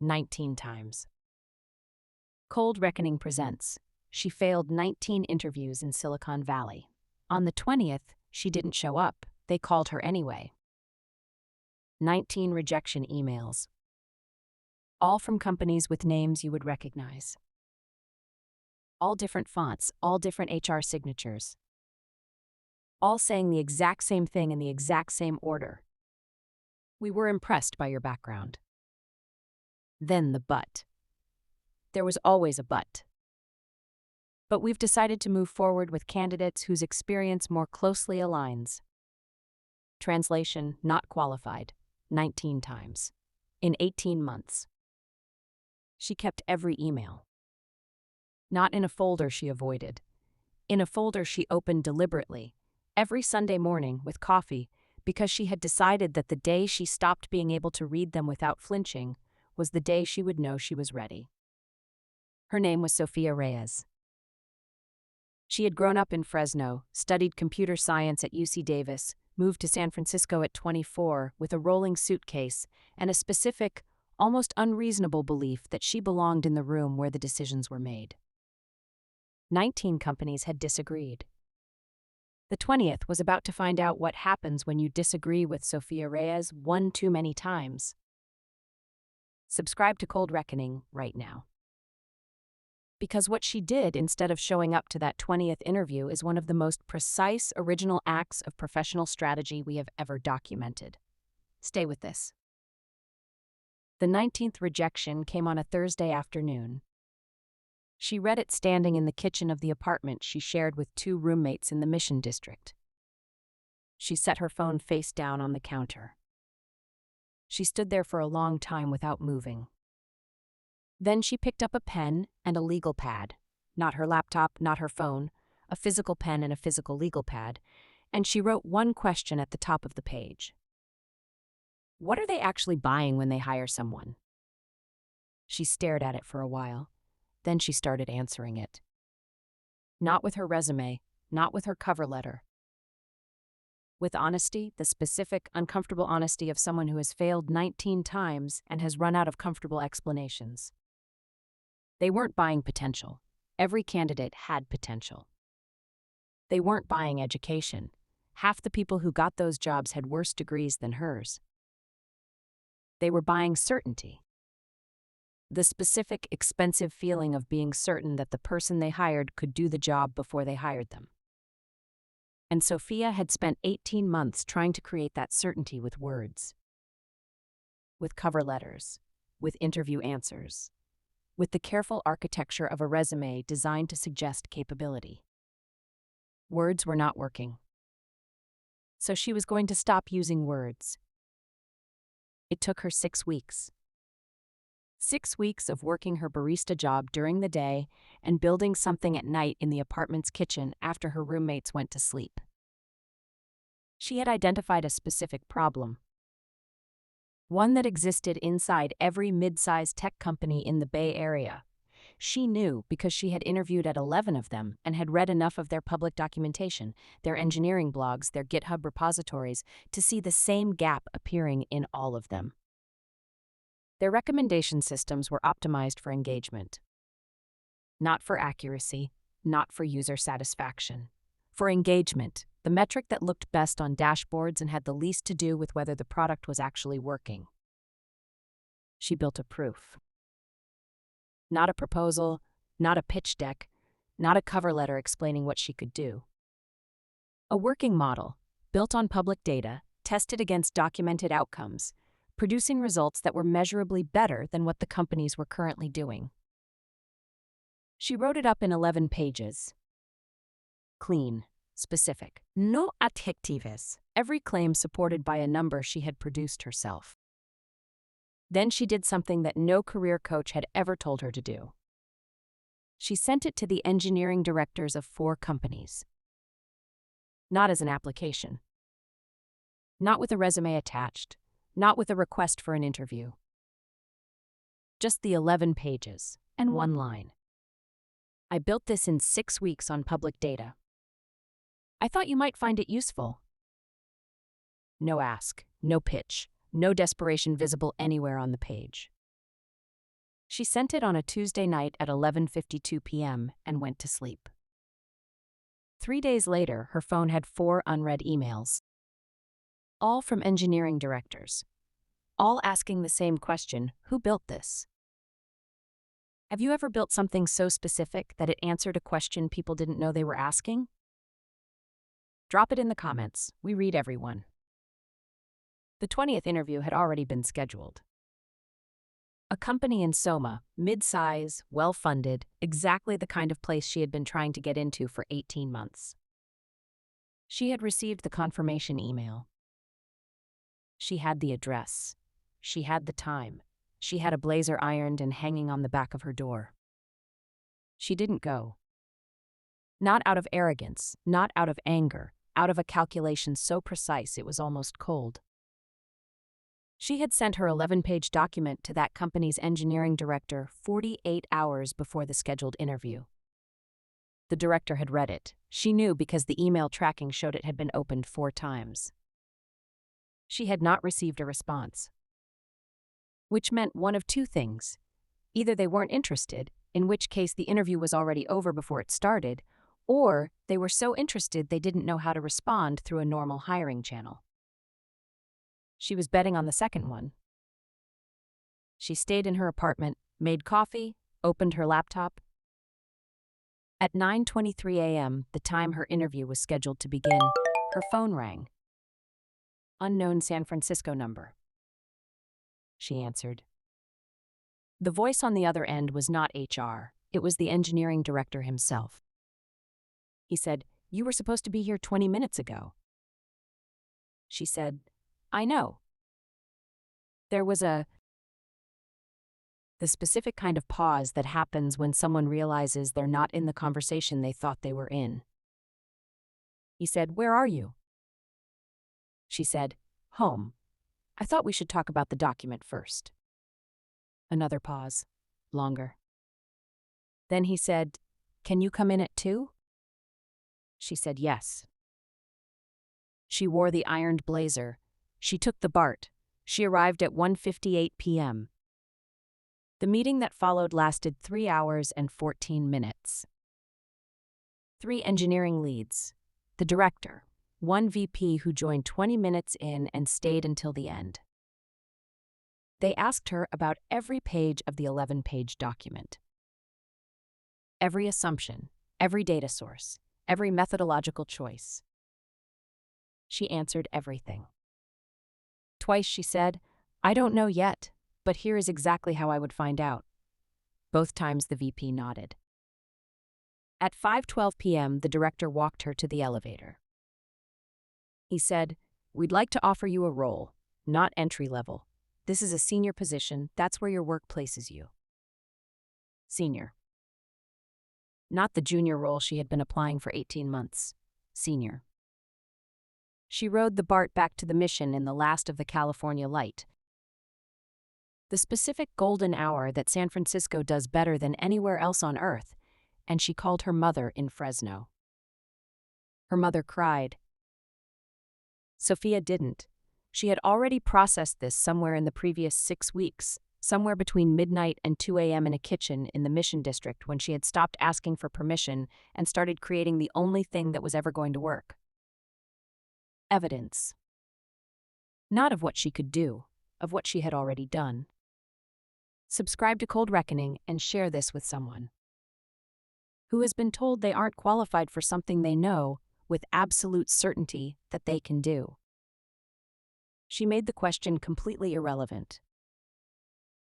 19 times. Cold Reckoning presents. She failed 19 interviews in Silicon Valley. On the 20th, she didn't show up. They called her anyway. 19 rejection emails. All from companies with names you would recognize. All different fonts, all different HR signatures. All saying the exact same thing in the exact same order. We were impressed by your background. Then the but. There was always a but. But we've decided to move forward with candidates whose experience more closely aligns. Translation, not qualified, 19 times. In 18 months. She kept every email. Not in a folder she avoided. In a folder she opened deliberately, every Sunday morning with coffee, because she had decided that the day she stopped being able to read them without flinching was the day she would know she was ready. Her name was Sofia Reyes. She had grown up in Fresno, studied computer science at UC Davis, moved to San Francisco at 24 with a rolling suitcase and a specific, almost unreasonable belief that she belonged in the room where the decisions were made. 19 companies had disagreed. The 20th was about to find out what happens when you disagree with Sofia Reyes one too many times. Subscribe to Cold Reckoning right now. Because what she did instead of showing up to that 20th interview is one of the most precise, original acts of professional strategy we have ever documented. Stay with this. The 19th rejection came on a Thursday afternoon. She read it standing in the kitchen of the apartment she shared with 2 roommates in the Mission District. She set her phone face down on the counter. She stood there for a long time without moving. Then she picked up a pen and a legal pad, not her laptop, not her phone, a physical pen and a physical legal pad, and she wrote one question at the top of the page. What are they actually buying when they hire someone? She stared at it for a while. Then she started answering it. Not with her resume, not with her cover letter. With honesty, the specific, uncomfortable honesty of someone who has failed 19 times and has run out of comfortable explanations. They weren't buying potential. Every candidate had potential. They weren't buying education. Half the people who got those jobs had worse degrees than hers. They were buying certainty. The specific, expensive feeling of being certain that the person they hired could do the job before they hired them. And Sofia had spent 18 months trying to create that certainty with words. With cover letters. With interview answers. With the careful architecture of a resume designed to suggest capability. Words were not working. So she was going to stop using words. It took her 6 weeks. 6 weeks of working her barista job during the day and building something at night in the apartment's kitchen after her roommates went to sleep. She had identified a specific problem. One that existed inside every mid-sized tech company in the Bay Area. She knew because she had interviewed at 11 of them and had read enough of their public documentation, their engineering blogs, their GitHub repositories, to see the same gap appearing in all of them. Their recommendation systems were optimized for engagement. Not for accuracy, not for user satisfaction. For engagement, the metric that looked best on dashboards and had the least to do with whether the product was actually working. She built a proof. Not a proposal, not a pitch deck, not a cover letter explaining what she could do. A working model, built on public data, tested against documented outcomes, producing results that were measurably better than what the companies were currently doing. She wrote it up in 11 pages. Clean, specific, no adjectives, every claim supported by a number she had produced herself. Then she did something that no career coach had ever told her to do. She sent it to the engineering directors of 4 companies. Not as an application. Not with a resume attached. Not with a request for an interview. Just the 11 pages and 1 line. I built this in 6 weeks on public data. I thought you might find it useful. No ask, no pitch, no desperation visible anywhere on the page. She sent it on a Tuesday night at 11:52 p.m. and went to sleep. 3 days later, her phone had 4 unread emails, all from engineering directors, all asking the same question: who built this? Have you ever built something so specific that it answered a question people didn't know they were asking? Drop it in the comments. We read everyone. The 20th interview had already been scheduled. A company in Soma, mid-size, well-funded, exactly the kind of place she had been trying to get into for 18 months. She had received the confirmation email. She had the address. She had the time. She had a blazer ironed and hanging on the back of her door. She didn't go. Not out of arrogance, not out of anger, out of a calculation so precise it was almost cold. She had sent her 11-page document to that company's engineering director 48 hours before the scheduled interview. The director had read it. She knew because the email tracking showed it had been opened 4 times. She had not received a response, which meant one of 2 things. Either they weren't interested, in which case the interview was already over before it started, or they were so interested they didn't know how to respond through a normal hiring channel. She was betting on the second one. She stayed in her apartment, made coffee, opened her laptop. At 9:23 a.m., the time her interview was scheduled to begin, her phone rang. Unknown San Francisco number. She answered. The voice on the other end was not HR. It was the engineering director himself. He said, "You were supposed to be here 20 minutes ago." She said, "I know." There was the specific kind of pause that happens when someone realizes they're not in the conversation they thought they were in. He said, "Where are you?" She said, "Home. I thought we should talk about the document first." Another pause. Longer. Then he said, "Can you come in at 2?" She said yes. She wore the ironed blazer. She took the BART. She arrived at 1:58 p.m. The meeting that followed lasted 3 hours and 14 minutes. 3 engineering leads, the director, 1 VP who joined 20 minutes in and stayed until the end. They asked her about every page of the 11-page document. Every assumption, every data source, every methodological choice. She answered everything. Twice she said, "I don't know yet, but here is exactly how I would find out." Both times the VP nodded. At 5:12 p.m., the director walked her to the elevator. He said, "We'd like to offer you a role, not entry level. This is a senior position. That's where your work places you." Senior. Not the junior role she had been applying for 18 months. Senior. She rode the BART back to the mission in the last of the California light. The specific golden hour that San Francisco does better than anywhere else on Earth, and she called her mother in Fresno. Her mother cried. Sofia didn't. She had already processed this somewhere in the previous 6 weeks, somewhere between midnight and 2 a.m. in a kitchen in the Mission District when she had stopped asking for permission and started creating the only thing that was ever going to work. Evidence. Not of what she could do, of what she had already done. Subscribe to Cold Reckoning and share this with someone who has been told they aren't qualified for something they know with absolute certainty that they can do. She made the question completely irrelevant.